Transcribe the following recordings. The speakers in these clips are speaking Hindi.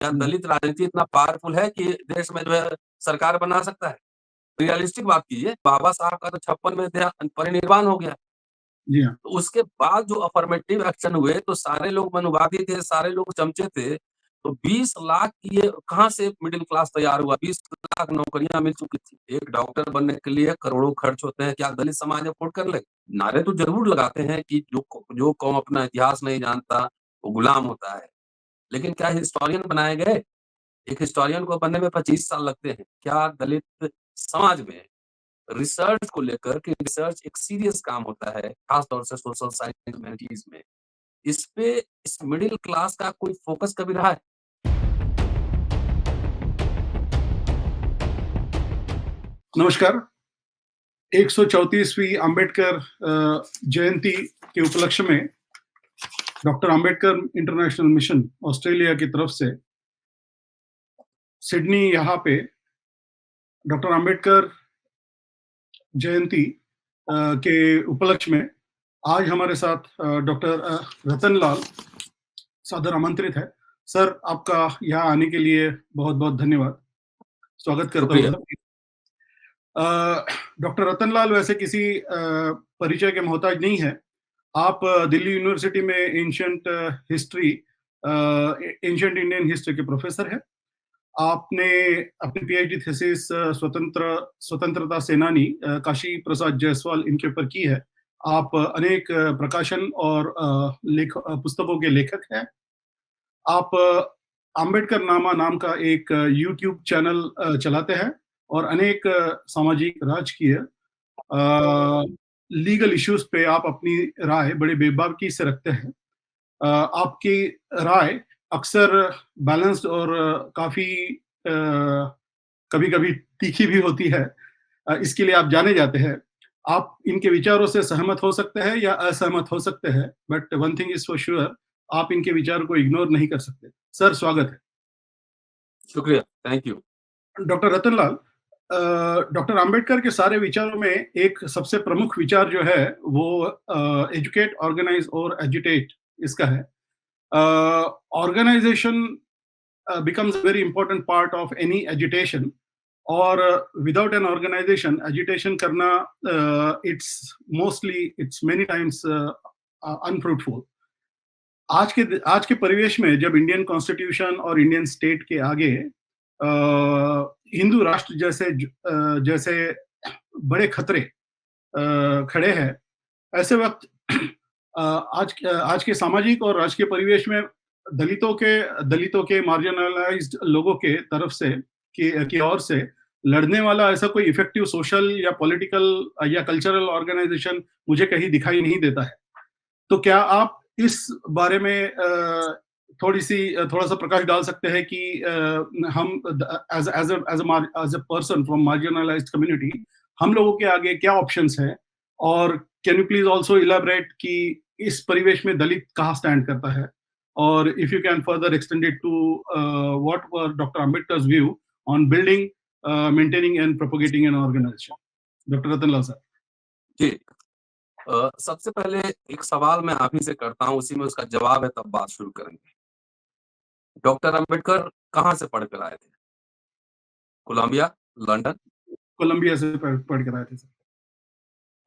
क्या हुँ। दलित राजनीति इतना पावरफुल है कि देश में जो है सरकार बना सकता है? रियलिस्टिक बात कीजिए, बाबा साहब का तो 56 में परिनिर्वाण हो गया। जी हाँ। तो उसके बाद जो अफ़र्मेटिव एक्शन हुए, तो सारे लोग मनुवादी थे, सारे लोग चमचे थे। तो 20 लाख की ये कहाँ से मिडल क्लास तैयार हुआ? 20 लाख नौकरियाँ मिल चुकी थी। एक डॉक्टर बनने के लिए करोड़ों खर्च होते हैं, क्या दलित समाज अफ़ोर्ड कर ले? नारे तो ज़रूर लगाते हैं कि जो कौम अपना इतिहास नहीं जानता, वो गुलाम होता है। लेकिन क्या हिस्टोरियन बनाए गए? एक हिस्टोरियन को बनने में 25 साल लगते हैं। क्या दलित समाज में रिसर्च को लेकर कि रिसर्च एक सीरियस काम होता है, खास तौर से सोशल साइंस ह्यूमैनिटीज़ में। इस पे इस मिडल क्लास का कोई फ़ोकस कभी रहा है? नमस्कार। 134वीं अम्बेडकर जयंती के उपलक्ष्य में doctor Ambedkar international mission Australia की तरफ से सिडनी यहाँ पे डॉक्टर अम्बेडकर जयंती के उपलक्ष्य में आज हमारे साथ डॉक्टर रतन लाल सादर आमंत्रित है। सर, आपका यहाँ आने के लिए बहुत-बहुत धन्यवाद। स्वागत करता हूँ शुक्रिया। सर। डॉक्टर रतन लाल वैसे किसी परिचय के मोहताज नहीं है। आप दिल्ली यूनिवर्सिटी में हिस्ट्री एंशिएंट इंडियन हिस्ट्री के प्रोफेसर हैं। आपने अपनी पीएचडी थीसिस स्वतंत्रता सेनानी काशी प्रसाद जायसवाल इनके ऊपर की है। आप अनेक प्रकाशन और पुस्तकों के लेखक हैं। आप अम्बेडकर नामा नाम का एक यूट्यूब चैनल चलाते हैं और अनेक सामाजिक राजकीय लीगल इश्यूज पे आप अपनी राय बड़े बेबाकी से रखते हैं। आपकी राय अक्सर बैलेंस्ड और काफ़ी कभी-कभी तीखी भी होती है। इसके लिए आप जाने जाते हैं। आप इनके विचारों से सहमत हो सकते हैं या असहमत हो सकते हैं, but one thing is for sure, आप इनके विचार को इग्नोर नहीं कर सकते। सर, स्वागत है। शुक्रिया, thank you. Doctor Ratan Lal, doctor Ambedkar के सारे विचारों में एक सबसे प्रमुख विचार जो है वो एजुकेट, ऑर्गेनाइज और एजुटेट इसका है। Organisation becomes a very important part of any agitation और without an organization agitation करना it's many times unfruitful। आज के परिवेश में जब इंडियन कॉन्स्टिट्यूशन और इंडियन स्टेट के आगे हिंदू राष्ट्र जैसे बड़े खतरे खड़े हैं, ऐसे वक्त आज के सामाजिक और राजकीय परिवेश में दलितों के मार्जिनलाइज्ड लोगों के तरफ से की ओर से लड़ने वाला ऐसा कोई इफेक्टिव सोशल या पॉलिटिकल या कल्चरल ऑर्गेनाइजेशन मुझे कहीं दिखाई नहीं देता है। तो क्या आप इस बारे में थोड़ा सा प्रकाश डाल सकते हैं कि हम as a person from marginalised community हम लोगों के आगे क्या ऑप्शंस हैं, और can you please also elaborate कि इस परिवेश में दलित कहाँ स्टैंड करता है, और if you can further extend it to whatever doctor Ambedkar's view on building, maintaining and propagating an organisation. Doctor Ratan Lal sir. जी। सबसे पहले एक सवाल मैं आप ही से करता हूँ, उसी में उसका जवाब है, तब बात शुरू करेंगे। डॉक्टर अम्बेडकर कहाँ से पढ़ कर आए थे? Colombia, London. कोलंबिया से पढ़ कर आए थे सर।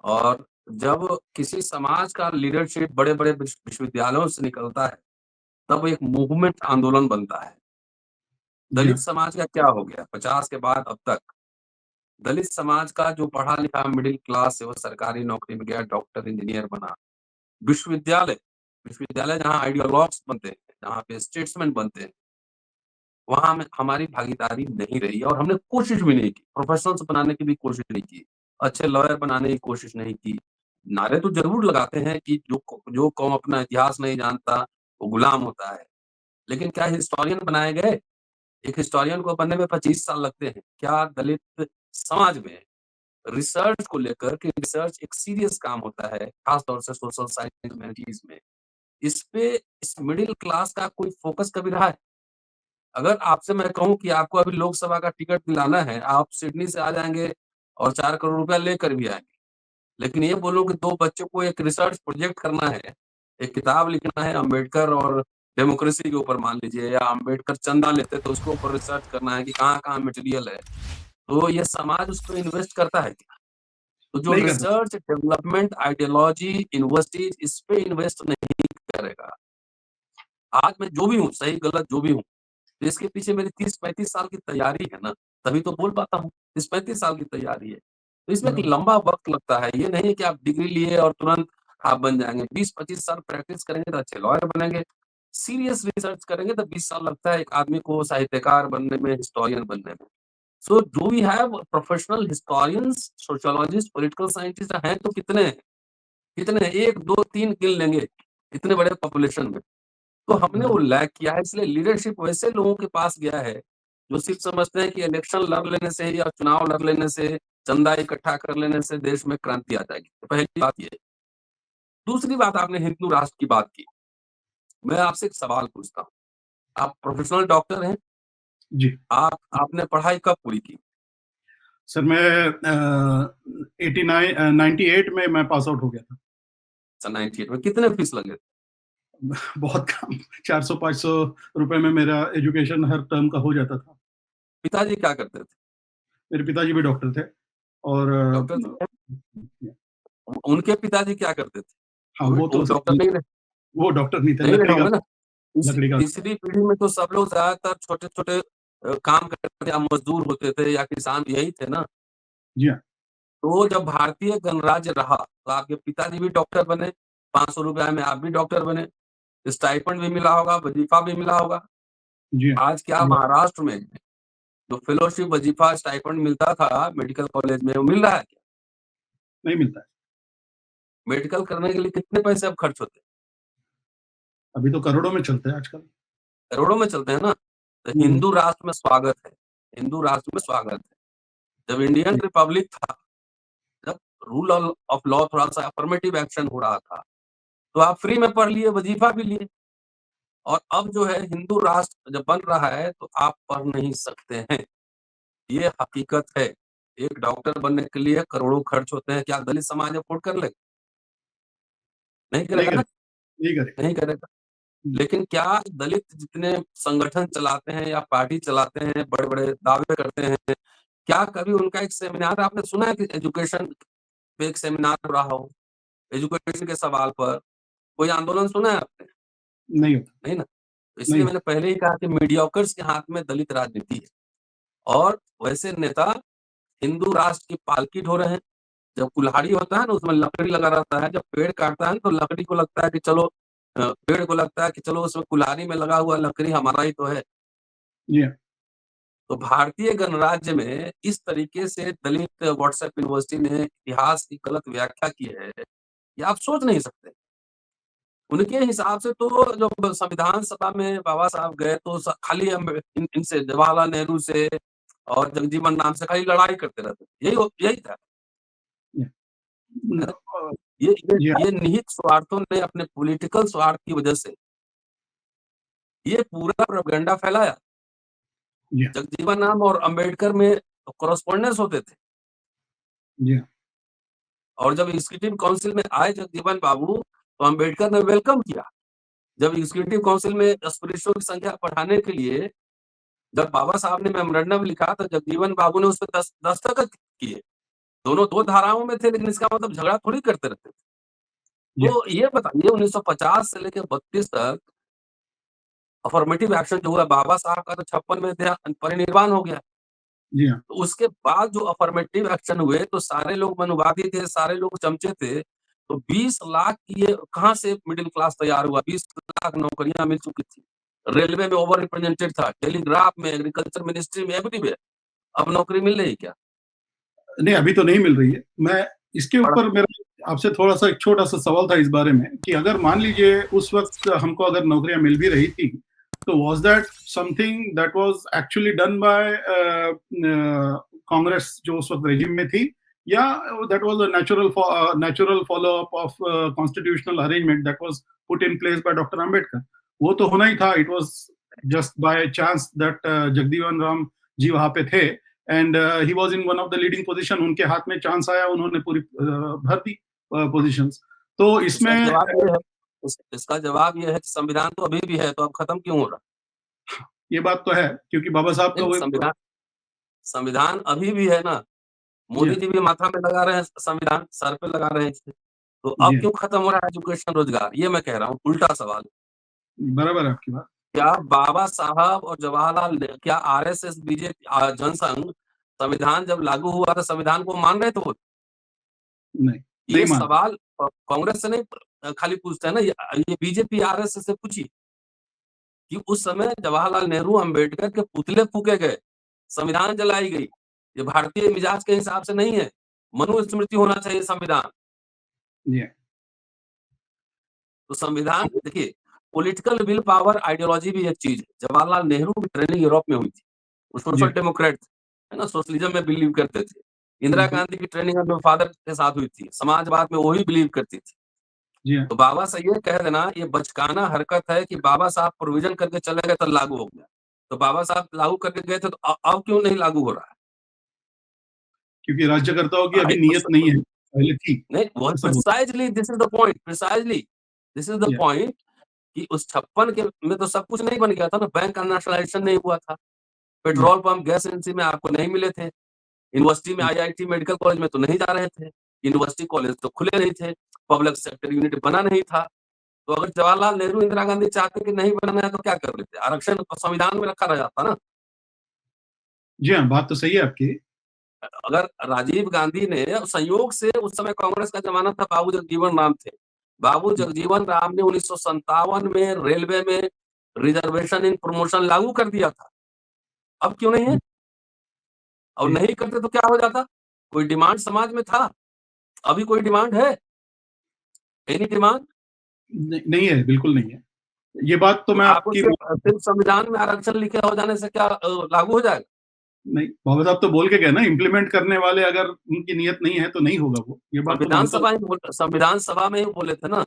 और जब किसी समाज का लीडरशिप बड़े-बड़े विश्वविद्यालयों से निकलता है, तब एक मूवमेंट आंदोलन बनता है। जी दलित हाँ। समाज का क्या हो गया? 50 के बाद अब तक दलित समाज का जो पढ़ा-लिखा मिडिल क्लास है, वो सरकारी नौकरी में गया, डॉक्टर, इंजीनियर बना। विश्वविद्यालय विश्वविद्यालय जहाँ आइडियोलॉग्स बनते हैं, जहाँ पे स्टेट्समैन बनते हैं, वहाँ में हमारी भागीदारी नहीं रही और हमने कोशिश भी नहीं की। प्रोफेशनल्स बनाने की भी कोशिश नहीं की। अच्छे लॉयर बनाने की कोशिश नहीं की। नारे तो ज़रूर लगाते हैं कि जो कौम अपना इतिहास नहीं जानता, वो गुलाम होता है। लेकिन क्या हिस्टोरियन बनाए गए? एक हिस्टोरियन को बनने में 25 साल लगते हैं। क्या दलित समाज में रिसर्च को लेकर कि रिसर्च एक सीरियस काम होता है, खास तौर से सोशल साइंस ह्यूमैनिटीज़ में। इस पे इस मिडल क्लास का कोई फ़ोकस कभी रहा है? अगर आपसे मैं कहूँ कि आपको अभी लोकसभा का टिकट दिलाना है, आप सिडनी से आ जाएँगे और 4 करोड़ रुपया लेकर भी आएँगे। लेकिन ये बोलो कि 2 बच्चों को एक रिसर्च प्रोजेक्ट करना है, एक किताब लिखना है अम्बेडकर और डेमोक्रेसी के ऊपर मान लीजिए, या अम्बेडकर चंदा लेते तो उसके ऊपर रिसर्च करना है कि कहाँ-कहाँ मटेरियल है। तो ये समाज उस पे इन्वेस्ट करता है क्या? तो जो नहीं करता। रिसर्च, डेवलपमेंट, आइडियोलॉजी, यूनिवर्सिटीज़ इस पे इन्वेस्ट नहीं करेगा। आज मैं जो भी हूँ, सही गलत जो भी हूँ, तो इसके पीछे मेरी 30-35 साल की तैयारी है ना, तभी तो बोल पाता हूँ। 30-35 साल की तैयारी है। तो इसमें एक बराबर। लंबा वक़्त लगता है। ये नहीं है कि आप डिग्री लिए और तुरंत आप बन जाएँगे। 20-25 साल प्रैक्टिस करेंगे तो अच्छे लॉयर बनेंगे। सीरियस रिसर्च करेंगे तो 20 साल लगता है एक आदमी को साहित्यकार बनने में, हिस्टोरियन बनने में। So do we have professional historians, sociologist, political scientist हैं तो कितने हैं? कितने हैं? 1, 2, 3 गिन लेंगे, इतने बड़े पॉपुलेशन में। तो हमने वो बराबर। लैग किया है, इसलिए लीडरशिप वैसे लोगों के पास गया है, जो सिर्फ़ समझते हैं कि इलेक्शन लड़ लेने से या चुनाव लड़ लेने से, चंदा इकट्ठा कर लेने से देश में क्रांति आ जाएगी। तो पहली बात ये है। दूसरी बात, आपने हिंदू राष्ट्र की बात की। मैं आपसे एक सवाल पूछता हूँ, आप प्रोफेशनल डॉक्टर हैं, जी। आपने पढ़ाई कब पूरी की? सर मैं 98 में मैं पास आउट हो गया था। सन 98 में कितने फीस लगे? बहुत कम, 400-500 रुपए में मेरा एजुकेशन हर टर्म का हो जाता था। पिताजी क्या करते थे? मेरे पिताजी भी डॉक्टर थे और डॉक्टर थे? उनके पिताजी क्या करते थे? हाँ, वो डॉक्टर नहीं रहे, वो डॉक्टर नहीं थे, नहीं रहे होंगे ना? लकड़ी का तीसरी पीढ़ी में तो सब लोग ज़्यादातर छोटे-छोटे काम करते थे, या मज़दूर होते थे या किसान, यही थे ना? जी हाँ, तो जब भारतीय गणराज्य रहा, तो आपके पिताजी भी डॉक्टर बने, ₹500 में आप भी डॉक्टर बने, स्टाइपेंड भी मिला होगा, वज़ीफ़ा भी मिला होगा। जी हाँ। आज क्या महाराष्ट्र में जो फेलोशिप, वज़ीफ़ा, स्टाइपेंड मिलता था मेडिकल कॉलेज में, वो मिल रहा है क्या? नहीं मिलता है। मेडिकल करने के लिए कितने पैसे अब खर्च होते हैं? अभी तो करोड़ों में चलते हैं आजकल। करोड़ों में चलते हैं ना? तो हुँ, हिंदू राष्ट्र में स्वागत है, हिंदू राष्ट्र में स्वागत है। जब इंडियन जी, रिपब्लिक था, जब रूल ऑफ लॉ थोड़ा-सा अफर्मेटिव एक्शन हो रहा था, तो आप फ्री में पढ़ लिए, वज़ीफ़ा भी लिए। और अब जो है हिंदू राष्ट्र जब बन रहा है, तो आप पढ़ नहीं सकते हैं। ये हकीकत है। एक डॉक्टर बनने के लिए करोड़ों खर्च होते हैं, क्या दलित समाज अफ़ोर्ड कर लेगा? नहीं नहीं करेगा करे ना? नहीं करे। नहीं करेगा। हुँ, लेकिन क्या दलित जितने संगठन चलाते हैं या पार्टी चलाते हैं, बड़े-बड़े दावे करते हैं, क्या कभी उनका एक सेमिनार आपने सुना है कि एजुकेशन पे एक सेमिनार हो रहा हो? एजुकेशन के सवाल पर कोई आंदोलन सुना है आपने? नहीं होता, नहीं ना? तो इसलिए नहीं मैंने होता। पहले ही कहा कि मीडियोक्र्स के हाथ में दलित राजनीति है। और वैसे नेता हिंदू राष्ट्र की पालकी ढो रहे हैं। जब कुल्हाड़ी होता है ना, उसमें लकड़ी लगा रहता है, जब पेड़ काटता है ना, तो लकड़ी को लगता है कि चलो पेड़ को लगता है कि चलो उसमें कुल्हाड़ी में लगा हुआ लकड़ी हमारा ही तो है। जी हाँ, तो भारतीय गणराज्य में इस तरीके से दलित व्हाट्सएप यूनिवर्सिटी ने इतिहास की गलत व्याख्या की है, ये आप सोच नहीं सकते। उनके हिसाब से तो जब संविधान सभा में बाबा साहब गए तो खाली हम इनसे जवाहरलाल नेहरू से और जगजीवन राम से खाली लड़ाई करते रहते थे। यही था। जी है हाँ। ना? ये ये जी हाँ, ये निहित स्वार्थों ने अपने पॉलिटिकल स्वार्थ की वजह से ये पूरा प्रोपेगेंडा फैलाया। जी हाँ, जगजीवन राम और अम्बेडकर में कॉरेस्पोंडेंस होते थे। जी हाँ, और जब एग्जीक्यूटिव काउंसिल में आए जगजीवन बाबू, तो अम्बेडकर ने वेलकम किया। जब एग्जीक्यूटिव काउंसिल में अस्पृश्यों की संख्या बढ़ाने के लिए जब बाबा साहब ने मेमोरेंडम लिखा, तो जगजीवन बाबू ने उसपे दस्तखत किए। दोनों 2 धाराओं में थे, लेकिन इसका मतलब झगड़ा थोड़ी करते रहते थे। जी हाँ, तो ये बताइए 1950 से लेके 32 तक अफर्मेटिव एक्शन जो हुआ, बाबा साहब का तो 56 में परिनिर्वाण हो गया। जी हाँ, तो उसके बाद जो अफर्मेटिव एक्शन हुए, तो सारे लोग मनुवादी थे, सारे लोग चमचे थे। तो 20 लाख की ये कहाँ से मिडल क्लास तैयार हुआ? 20 लाख नौकरियाँ मिल चुकी थी। रेलवे में ओवर रिप्रेजेंटेड था, टेलीग्राफ में, एग्रीकल्चर मिनिस्ट्री में, एवरीवेयर। अब नौकरी मिल रही है क्या? नहीं अभी तो नहीं मिल रही है। मैं इसके बड़ा ऊपर मेरा आपसे थोड़ा-सा एक छोटा-सा सवाल था इस बारे में कि अगर मान लीजिए उस वक़्त हमको अगर नौकरियाँ मिल भी रही थी, तो was that something that was actually done by Congress जो उस वक़्त रेजिम में थी या that was a natural follow up of constitutional arrangement that was put in place by doctor Ambedkar. वो तो होना ही था, it was just by chance that Jagjivan Ram ji वहाँ पे थे and he was in one of the leading position. उनके हाथ में चांस आया, उन्होंने पूरी भर दी पोजीशंस। तो इसका इसमें जवाब ये है इसका जवाब ये है कि संविधान तो अभी भी है, तो अब खत्म क्यों हो रहा? ये बात तो है, क्योंकि बाबा साहब का नहीं, वो संविधान संविधान अभी भी है ना। जी, मोदी जी भी माथा में लगा रहे हैं संविधान, सर पे लगा रहे हैं इसे। तो अब जी, क्यों खत्म हो रहा है एजुकेशन, रोजगार? ये मैं कह रहा हूँ, उल्टा सवाल। बराबर है आपकी बात। क्या बाबा साहब और जवाहरलाल क्या आरएसएस, बीजेपी, जनसंघ संविधान जब लागू हुआ था संविधान को मान रहे थे वो? नहीं, नहीं ये मानते। सवाल कांग्रेस से नहीं खाली पूछते हैं ना, ये बीजेपी आरएसएस से पूछिए कि उस समय जवाहरलाल नेहरू, अंबेडकर के पुतले फूके गए, संविधान जलाई गई। ये भारतीय मिजाज के हिसाब से नहीं है। मनुस्मृति होना चाहिए संविधान। जी, तो संविधान देखिए, पॉलिटिकल विल पावर, आइडियोलॉजी भी एक चीज है। जवाहरलाल नेहरू की ट्रेनिंग यूरोप में हुई थी। वो सोशल जी, डेमोक्रेट थे, है ना, सोशलिज्म में बिलीव करते थे। इंदिरा बिल्कुल। गांधी की ट्रेनिंग अपने फादर के साथ हुई थी, समाजवाद में वही बिलीव करती थी। जी हाँ, तो बाबा से ये कह देना ये बचकाना हरकत है कि बाबा साहब प्रोविजन करके चले गए तो लागू हो गया। तो बाबा साहब लागू करके गए थे, तो अब क्यों नहीं लागू हो रहा क्योंकि राज्यकर्ताओं की है? अभी नीयत नहीं है, पहले थी, नहीं, वो ऐसा बोल precisely this is the point, precisely this is the जी, पॉइंट कि उस 56 के में तो सब कुछ नहीं बन गया था ना, बैंक का नेशनलाइज़ेशन नहीं हुआ था, जी, पेट्रोल पंप, गैस एजेंसी में आपको नहीं मिले थे, यूनिवर्सिटी में, जी, आईआईटी, मेडिकल कॉलेज में तो नहीं जा रहे थे, यूनिवर्सिटी कॉलेज तो खुले नहीं थे, पब्लिक सेक्टर यूनिट बना नहीं था। तो अगर जवाहरलाल नेहरू, इंदिरा गांधी चाहते कि नहीं बनाना है तो क्या कर लेते? आरक्षण तो संविधान में रखा रह जाता ना। जी हाँ, बात तो सही है आपकी। अगर राजीव गांधी ने, संयोग से उस समय कांग्रेस का जमाना था, बाबू जगजीवन राम थे। बाबू जगजीवन राम ने 1957 में रेलवे में रिजर्वेशन इन प्रमोशन लागू कर दिया था। अब क्यों नहीं है? और जी, नहीं करते तो क्या हो जाता? कोई डिमांड समाज में था? अभी कोई डिमांड है? Any demand? नहीं है, बिल्कुल नहीं है। ये बात तो तो मैं आपको आपकी सिर्फ सिर्फ संविधान में आरक्षण लिखे हो जाने से क्या लागू हो जाएगा? नहीं, बाबा साहब तो बोल के गए ना, इम्प्लीमेंट करने वाले अगर उनकी नीयत नहीं है, तो नहीं होगा वो। ये बात तो मानता हूँ। संविधान सभा में ही बोले थे ना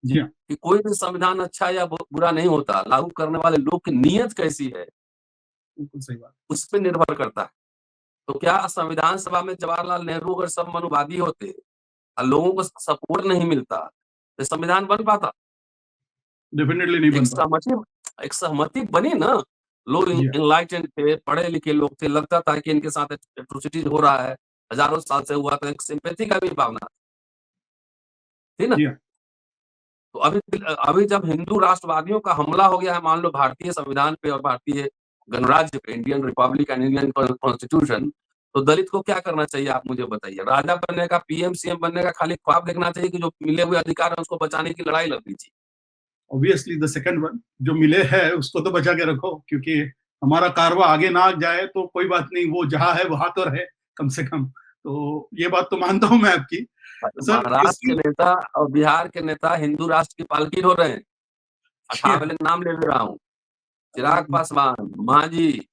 जी हाँ, कि कोई भी संविधान अच्छा या बुरा नहीं होता, लागू करने वाले लोग की नीयत कैसी है, बिल्कुल सही बात। उस पे निर्भर करता है। तो क्या संविधान सभा में जवाहरलाल नेहरू अगर सब मनुवादी होते और लोगों को सपोर्ट नहीं मिलता, तो संविधान बन पाता? डेफ़िनिटली नहीं एक बन पाता। सहमति एक सहमति बनी ना। लोग जी हाँ, एनलाइटेंड थे, पढ़े-लिखे लोग थे, लगता था कि इनके साथ एट्रोसिटीज़ हो रहा है, हज़ारों साल से हुआ, तो एक सिम्पैथी का भी भावना थी ना? जी हाँ, तो अभी जब हिंदू राष्ट्रवादियों का हमला हो गया है, मान लो भारतीय संविधान पे और भारतीय गणराज्य पे, Indian Republic and Indian constitution, तो दलित को क्या करना चाहिए आप मुझे बताइए? राजा बनने का, पीएम, सीएम बनने का खाली ख्वाब देखना चाहिए कि जो मिले हुए अधिकार है उसको बचाने की लड़ाई लड़ लीजिए? ऑब्वियसली द सेकंड वन जो मिले है उसको तो बचा के रखो, क्योंकि हमारा कारवां आगे ना जाए तो कोई बात नहीं, वो जहाँ है वहाँ तो रहे कम से कम। तो ये बात तो मानता हूँ मैं आपकी। सर महाराष्ट्र के इसकी नेता और बिहार के नेता हिंदू राष्ट्र की पालकी हो रहे हैं। जी हाँ, अठावले नाम ले रहा हूँ, चिराग पासवान, मांझी,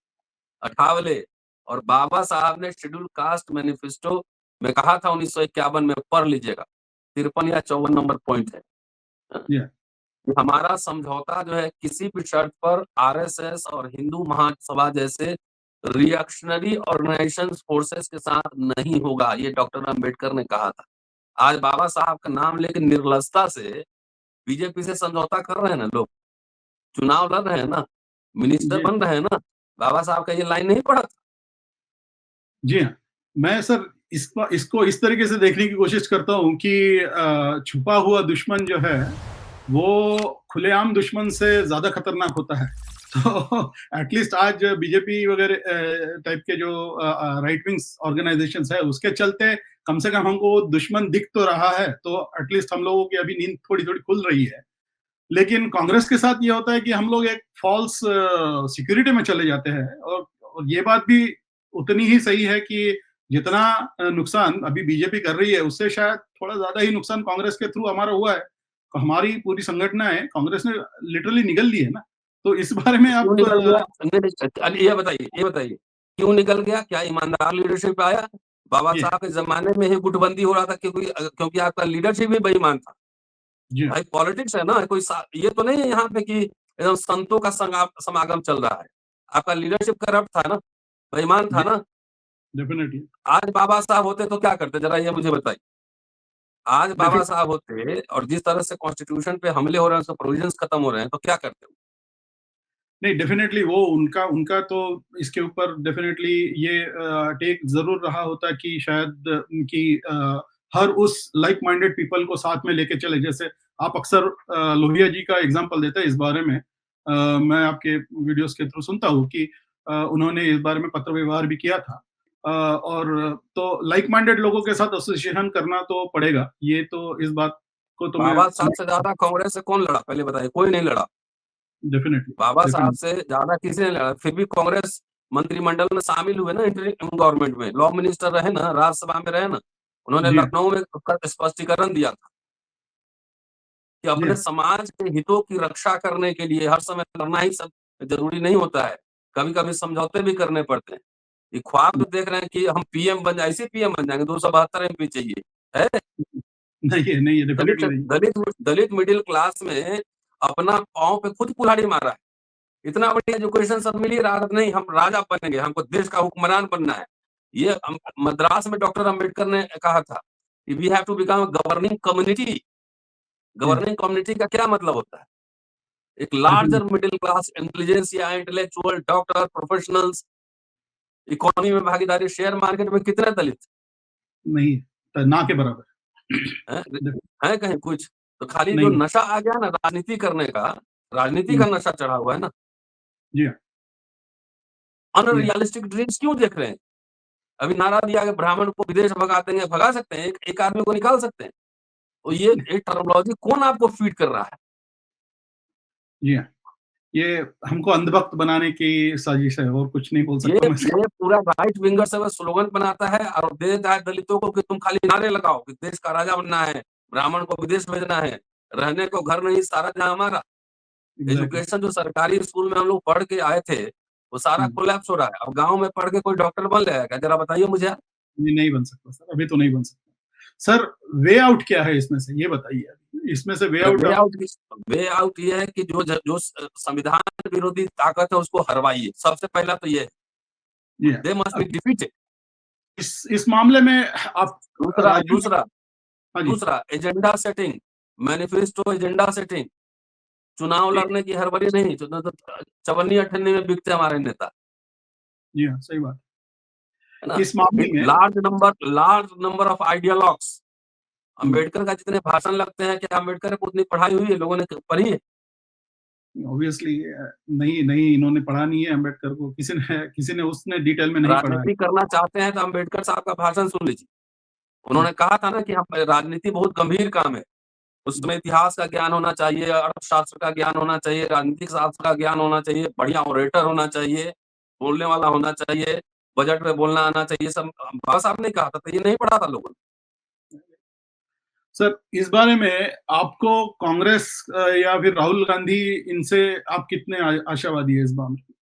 अठावले, और बाबा साहब ने शेड्यूल कास्ट मैनिफेस्टो में कहा था 1951 में, पढ़ लीजिएगा, 53 या 54 नंबर पॉइंट है। जी हाँ, हमारा समझौता जो है किसी भी शर्त पर आरएसएस और हिंदू महासभा जैसे रिएक्शनरी ऑर्गेनाइजेशन फोर्सेस के साथ नहीं होगा, ये डॉक्टर अंबेडकर ने कहा था। आज बाबा साहब का नाम लेकर निर्लजता से बीजेपी से समझौता कर रहे हैं ना लोग, चुनाव लड़ रहे हैं ना, मिनिस्टर जी, बन रहे हैं ना। बाबा साहब का ये लाइन नहीं पढ़ा था? जी हाँ। मैं सर इसको इसको इस तरीके से देखने की कोशिश करता हूँ कि छुपा हुआ दुश्मन जो है, वो खुलेआम दुश्मन से ज़्यादा खतरनाक होता है। तो एटलीस्ट आज बीजेपी वगैरह टाइप के जो राइट विंग्स ऑर्गेनाइज़ेशंस है, उसके चलते कम से कम हमको वो दुश्मन दिख तो रहा है, तो एटलीस्ट हम लोगों की अभी नींद थोड़ी-थोड़ी खुल रही है। लेकिन कांग्रेस के साथ ये होता है कि हम लोग एक फ़ॉल्स सिक्योरिटी में चले जाते हैं, और ये बात भी उतनी ही सही है कि जितना नुकसान अभी बीजेपी कर रही है, उससे शायद थोड़ा ज़्यादा ही नुकसान कांग्रेस के थ्रू हमारा हुआ है। तो हमारी पूरी संगठनाएँ कांग्रेस ने लिटरली निगल ली है ना। तो इस बारे में क्यों आप निकल गया? नहीं, नहीं, अरे ये बताइए, क्यों निकल गया? क्या ईमानदार लीडरशिप आया? बाबा जी, साहब के ज़माने में ही गुटबंदी हो रहा था, क्योंकि आपका लीडरशिप भी बेईमान था। जी, भाई पॉलिटिक्स है ना, कोई ये तो नहीं है यहाँ पे कि एकदम संतों का समागम चल रहा है। आपका लीडरशिप करप्ट था ना, बेईमान था जी, ना। डेफिनिटली। आज बाबा साहब होते तो क्या करते? ज़रा ये मुझे बताइए। आज बाबा देखिए साहब होते और जिस तरह से कॉन्स्टिट्यूशन पे हमले हो रहे हैं, उसके प्रोविजंस खत्म हो रहे हैं, तो क्या करते हो? नहीं, डेफ़िनेटली वो उनका उनका तो इसके ऊपर डेफ़िनेटली ये टेक ज़रूर रहा होता कि शायद उनकी हर उस लाइक माइंडेड पीपल को साथ में लेके चले। जैसे आप अक्सर लोहिया जी का एग्ज़ाम्पल देते हैं इस बारे में। मैं आपके वीडियोज़ के थ्रू सुनता हूँ कि उन्होंने इस बारे में पत्र व्यवहार भी किया था। और तो लाइक माइंडेड लोगों के साथ एसोसिएशन करना तो पड़ेगा। ये तो इस बात को तो मैं बाबा साहब से समझता हूँ। ज़्यादा कांग्रेस से कौन लड़ा? पहले बताइए, कोई नहीं लड़ा। डेफ़िनेटली, बाबा साहब डेफ़िनेटली। से ज़्यादा किसी ने लड़ा, फिर भी कांग्रेस मंत्रिमंडल में शामिल हुए ना, इंटरिम गवर्नमेंट में, लॉ मिनिस्टर रहे ना, राज्यसभा में रहे ना। उन्होंने जी हाँ, लखनऊ में उसका स्पष्टीकरण दिया था कि जी अपने हाँ। समाज के हितों की रक्षा करने के लिए हर समय लड़ना ही सब ज़रूरी नहीं होता है। कभी-कभी समझौते भी करने पड़ते हैं। ये ख्वाब तो देख रहे हैं कि हम पीएम बन जाए, ऐसे पीएम बन जाएँगे, 272 एमपी चाहिए, है? नहीं है, दलित डेफ़िनेटली नहीं। दलित दलित मिडिल क्लास में अपना पाँव पे खुद कुल्हाड़ी मारा है। इतना बड़ी एजुकेशन सब मिली रहा, नहीं हम राजा बनेंगे, हमको देश का हुक्मरान बनना है। ये मद्रास में डॉक्टर अंबेडकर ने कहा था कि we have to become a governing community. जी हाँ, गवर्निंग कम्युनिटी का क्या मतलब होता है? एक larger definitely middle class intelligentsia, intellectual, doctor, professionals, economy में भागीदारी, शेयर मार्केट में कितने दलित नहीं है, ना के बराबर। हैं? डेफ़ है कहीं कुछ? तो खाली जो नहीं है। नशा आ गया ना राजनीति करने का, राजनीति हुँ, का नशा चढ़ा हुआ है ना। जी हाँ, जी हाँ। अनरियलिस्टिक ड्रीम्स क्यों देख रहे हैं? अभी नारा दिया कि ब्राह्मण को विदेश भगा देंगे, भगा सकते हैं, एक एक आदमी को निकाल सकते हैं। तो ये टर्मिनोलॉजी कौन आपको फीड कर रहा है? जी हाँ, ये हमको अंधभक्त बनाने की साजिश है और कुछ नहीं बोल ये सकता मैं इसका। ये पूरा राइट विंगर सब स्लोगन बनाता है और दे देता है दलितों को कि तुम खाली नारे लगाओ कि देश का राजा बनना है, ब्राह्मण को विदेश भेजना है, रहने को घर नहीं, सारा जहाँ हमारा। एग्ज़ैक्टली। एजुकेशन जो सरकारी स्कूल में हम लोग पढ़ के आए थे, वो सारा हुँ, कोलैप्स हो रहा है। अब गाँव में पढ़ के कोई डॉक्टर बन जाएगा क्या? ज़रा बताइए मुझे आप। ये नहीं बन सकता सर, अभी तो नहीं बन सकता। सर, वे आउट क्या है इसमें से, ये बताइए अभी? इसमें से वे आउट आप वे आउट ये है कि जो संविधान विरोधी ताकत है उसको हरवाइए। सबसे पहला तो ये है, जी हाँ। दे मस्ट बी अब डिफीटेड। इस मामले में आप दूसरा राजनीति दूसरा हाँ जी, दूसरा agenda setting, manifesto agenda setting, चुनाव जी, लड़ने की हड़बड़ी नहीं, तो चवन्नी-अठन्नी में बिकते हमारे नेता, जी हाँ, सही बात है ना? है। इस मामले में लार्ज नंबर ऑफ आइडियोलॉग्स। हुँ, अम्बेडकर का जितने भाषण लगते हैं, क्या अम्बेडकर को उतनी पढ़ाई हुई है? लोगों ने पढ़ी है? ऑब्वियसली नहीं नहीं इन्होंने पढ़ा नहीं है अम्बेडकर को, किसी ने उसने डिटेल में नहीं पढ़ा है। राजनीति करना चाहते हैं तो अम्बेडकर साहब का भाषण सुन लीजिए। जी, उन्होंने कहा था ना कि हम राजनीति बहुत गंभीर काम है। जी, उसमें इतिहास का ज्ञान होना चाहिए, अर्थशास्त्र का ज्ञान होना चाहिए, राजनीतिक शास्त्र का ज्ञान होना चाहिए, बढ़िया ओरेटर होना चाहिए, बोलने वाला होना चाहिए, बजट में बोलना आना चाहिए। सब बाबा साहब ने कहा था, तो ये नहीं पढ़ा था लोगों ने। सर इस बारे में आपको कांग्रेस या फिर राहुल गांधी इनसे आप कितने आशावादी है इस मामले में?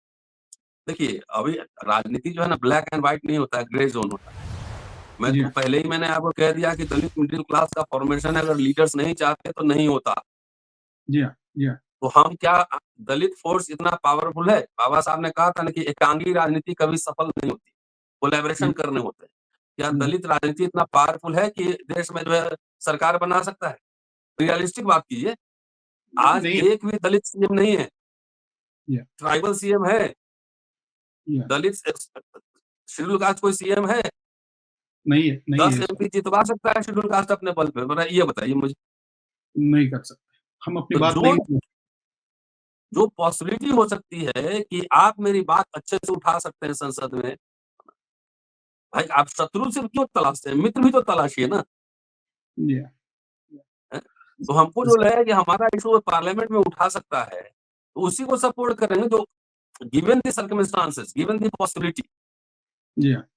देखिए, अभी राजनीति जो है ना ब्लैक एंड व्हाइट नहीं होता है, ग्रे ज़ोन होता है। मैं जी तो हाँ, पहले ही मैंने आपको कह दिया कि दलित मिडिल क्लास का फॉर्मेशन है, अगर लीडर्स नहीं चाहते तो नहीं होता। जी हाँ, जी हाँ, तो हम क्या दलित फोर्स इतना पावरफुल है? बाबा साहब ने कहा था ना कि एकांगी राजनीति कभी सफल नहीं होती, कोलैबोरेशन जी, करने होते हैं। क्या हुँ, दलित राजनीति इतना पावरफुल है कि देश में जो है सरकार बना सकता है? रियलिस्टिक बात कीजिए। आज नहीं है। एक भी दलित सीएम नहीं है, जी हाँ, ट्राइबल सीएम है, जी हाँ, दलित शेड्यूल कास्ट कोई सीएम है? नहीं 10 है सर, एमपी जितवा सकता है शेड्यूल कास्ट अपने बल पे? ये बताइए मुझे। नहीं कर सकते। हम अपनी तो बात जो नहीं मान जो पॉसिबिलिटी हो सकती है कि आप मेरी बात अच्छे से उठा सकते हैं संसद में, भाई आप शत्रु सिर्फ क्यों तलाशते हैं? मित्र भी तो तलाशिए ना, जी हाँ, हैं? तो हमको जो सर लगे कि हमारा इश्यू पार्लियामेंट में उठा सकता है, तो उसी को सपोर्ट करेंगे जो given the circumstances, given the possibility. जी हाँ,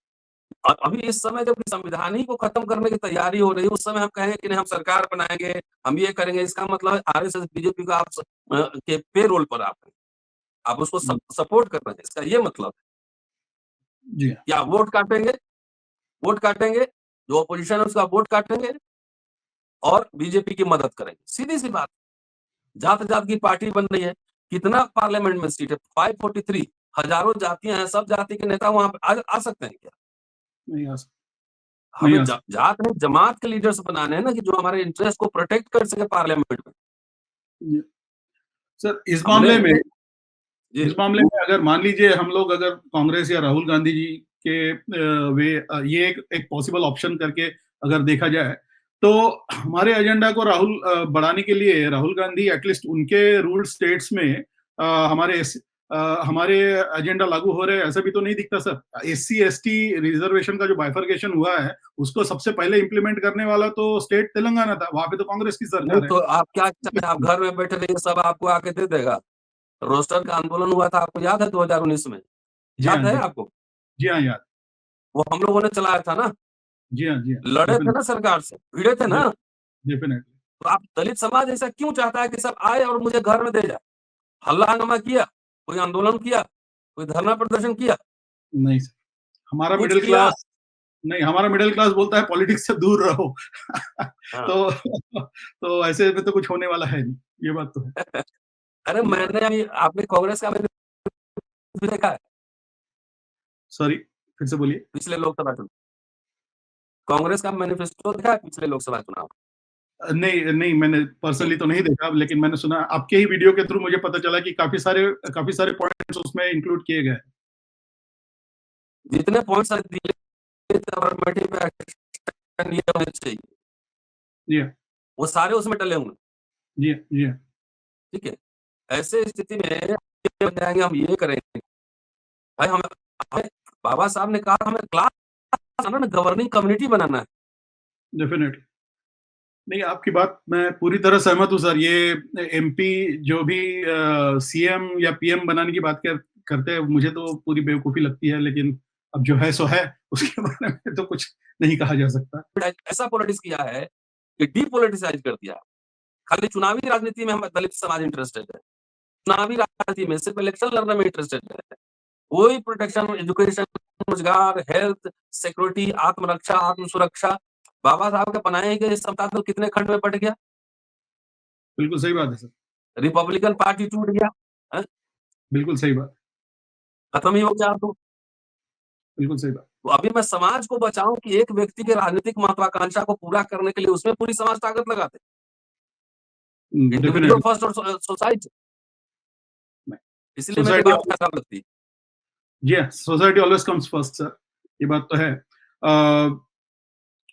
और अभी इस समय जब संविधान ही को खत्म करने की तैयारी हो रही है, उस समय हम कहेंगे कि नहीं हम सरकार बनाएँगे, हम ये करेंगे, इसका मतलब है आरएसएस, बीजेपी का आप के पेरोल पर आप उसको सपोर्ट कर रहे हैं, इसका ये मतलब है। जी हाँ, क्या वोट काटेंगे, जो अपोजिशन है उसका वोट काटेंगे और बीजेपी की मदद करेंगे। सीधी-सी बात, जात-जात की पार्टी बन रही है। कितना पार्लियामेंट में सीट है? 543, हज़ारों जातियाँ हैं, सब जाति के नेता वहाँ पे आ सकते हैं क्या? नहीं आ सकते। हमें नहीं आ जात नहीं, जमात के लीडर्स बनाने हैं ना, कि जो हमारे इंटरेस्ट को प्रोटेक्ट कर सके पार्लियामेंट में। सकते। सर, हमने जी, इस मामले में अगर मान लीजिए हम लोग अगर कांग्रेस या राहुल गांधी जी के ये एक पॉसिबल ऑप्शन करके अगर देखा जाए, तो हमारे एजेंडा को बढ़ाने के लिए राहुल गांधी एटलीस्ट उनके रूल स्टेट्स में हमारे एजेंडा लागू हो रहे हैं, ऐसा भी तो नहीं दिखता सर। एससी एसटी रिजर्वेशन का जो बाइफरकेशन हुआ है, उसको सबसे पहले इंप्लीमेंट करने वाला तो स्टेट तेलंगाना था, वहां पे तो कांग्रेस की नहीं सरकार है। तो आप क्या चाहते हैं, आप घर में बैठे रहिए, सब आपको आके दे देगा। रोस्टर का आंदोलन हुआ था, आपको याद है 2019 में? जी हाँ, याद है जी आपको? जी हाँ, याद। वो हम लोगों ने चलाया था ना, जी हाँ, जी हाँ, लड़े थे ना सरकार से, भिड़े थे ना। डेफिनेटली। तो आप दलित समाज ऐसा क्यों चाहता है कि सब आए और मुझे घर में दे जाए? हल्ला हंगामा किया, कोई आंदोलन किया, कोई धरना प्रदर्शन किया, नहीं सर, हमारा कुछ मिडिल किया? क्लास नहीं, हमारा मिडिल क्लास बोलता है पॉलिटिक्स से दूर रहो। हाँ। तो तो ऐसे में तो कुछ होने वाला है नहीं, ये बात तो है। अरे ये बात मैंने अभी आपने कांग्रेस का मैनिफेस्टो देखा है? सॉरी, फिर से बोलिए। पिछले लोकसभा चुनाव, कांग्रेस का मैनिफेस्टो देखा है पिछले लोकसभा चुनाव? नहीं, नहीं मैंने पर्सनली तो नहीं देखा, लेकिन मैंने सुना आपके ही वीडियो के थ्रू मुझे पता चला कि काफ़ी सारे पॉइंट्स उसमें इंक्लूड किए गए हैं। जितने पॉइंट्स दिए थे अफर्मेटिव पे एक्शन ये होने चाहिए, जी हाँ, वो सारे उसमें डले हुए हैं, जी हाँ, जी हाँ। ठीक है? ऐसे स्थिति में ये बन जाएँगे, हम ये करेंगे, भाई हमें हमें बाबा साहब ने कहा हमें क्लास ना गवर्निंग कम्युनिटी बनाना है। डेफिनेटली। नहीं, आपकी बात मैं पूरी तरह सहमत हूँ सर। ये एमपी जो भी सीएम या पीएम बनाने की बात करते हैं, मुझे तो पूरी बेवकूफ़ी लगती है, लेकिन अब जो है सो है, उसके बारे में तो कुछ नहीं कहा जा सकता। ऐसा पॉलिटिक्स किया है कि डीपोलिटिसाइज़ कर दिया। खाली चुनावी राजनीति में हम दलित समाज इंटरेस्टेड है। चुनावी राजनीति में सिर्फ इलेक्शन लड़ने में इंटरेस्टेड है। कोई प्रोटेक्शन, एजुकेशन, रोजगार, हेल्थ, सिक्योरिटी, आत्मरक्षा, आत्म सुरक्षा, बाबा साहब के बनाए गए समता दल कितने खंड में बँट गया? बिल्कुल सही बात है सर, रिपब्लिकन पार्टी टूट गया, हैं? बिल्कुल सही बात, खत्म ही हो गया तो। बिल्कुल सही बात। तो अभी मैं समाज को बचाऊँ कि एक व्यक्ति के राजनीतिक महत्वाकांक्षा को पूरा करने के लिए उसमें पूरी समाज ताकत लगा दे। Individual definitely. फर्स्ट और सोसाइटी, इसलिए मेरी सोसाइटी बात खराब लगती है। जी हाँ, society always comes first sir, ये बात तो है। अ,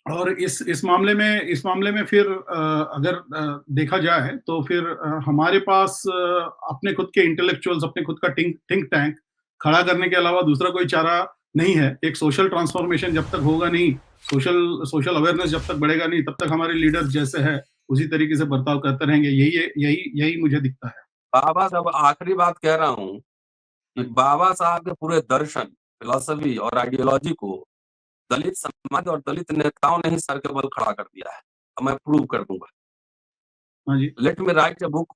और इस मामले में फिर अगर देखा जाए तो फिर हमारे पास अपने खुद के इंटेलेक्चुअल्स, अपने खुद का थिंक टैंक खड़ा करने के अलावा दूसरा कोई चारा नहीं है। एक सोशल ट्रांसफॉर्मेशन जब तक होगा नहीं, सोशल अवेयरनेस जब तक बढ़ेगा नहीं, तब तक हमारे लीडर्स जैसे हैं, उसी तरीके से बर्ताव करते रहेंगे। यही मुझे दिखता है। बाबा साहब, आखिरी बात कह रहा हूँ कि हाँ जी, बाबा साहब के पूरे दर्शन, फिलॉसफी और आइडियोलॉजी को दलित समाज और दलित नेताओं ने ही सर के बल खड़ा कर दिया है। अब मैं प्रूव कर दूँगा। हाँ जी, let me write a book,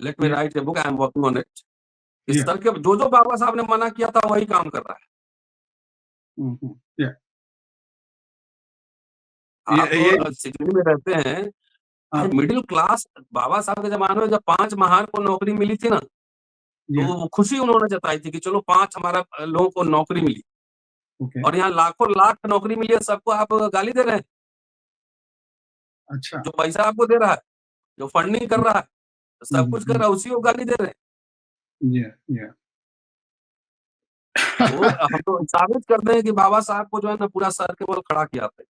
let me जी हाँ, write a book, I am working on it. जी इस हाँ। सर के जो बाबा साहब ने मना किया था वही काम कर रहा है। हुँ, हुँ। या आप ये सिडनी में रहते हैं, भाई हाँ, मिडिल क्लास बाबा साहब के ज़माने में जब 5 महार को नौकरी मिली थी ना, जी तो हाँ, वो खुशी उन्होंने जताई थी कि चलो 5 हमारा लोगों को नौकरी मिली। ओके, और यहाँ लाखों लाख नौकरी मिली है, सबको आप गाली दे रहे हैं। अच्छा। जो पैसा आपको दे रहा है, जो फंडिंग कर रहा है, हुँ, सब हुँ, कुछ कर हुँ। रहा है, उसी को गाली दे रहे हैं। जी हाँ, जी हाँ। तो हम तो साबित कर दें कि बाबा साहब को जो है ना पूरा सर के बल खड़ा किया था।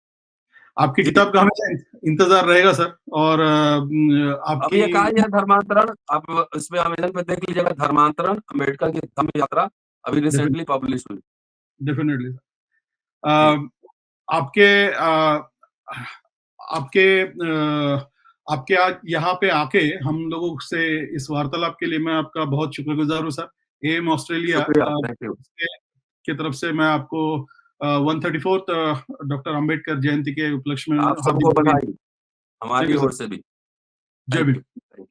आपकी जी, किताब का हमेशा इंतज़ार रहेगा सर, और अभी आपकी एक आई है धर्मांतरण, आप इसमें अमेज़न पे देख लीजिएगा, धर्मांतरण, अम्बेडकर की धम्म यात्रा, अभी डेफि रिसेंटली पब्लिश हुई। Definitely sir. जी, अ, आपके आपके आपके आज यहाँ पे आके हम लोगों से इस वार्तालाप के लिए मैं आपका बहुत शुक्रगुज़ार हूँ सर। एम ऑस्ट्रेलिया शुक्रिया, थैंक यू। से की तरफ से मैं आपको 134th डॉक्टर अंबेडकर जयंती के उपलक्ष्य में आप हार्दिक सबको बधाई। बधाई, थैंक हमारी यू ओर सर। से भी। जय thank Bhim. You, thank you.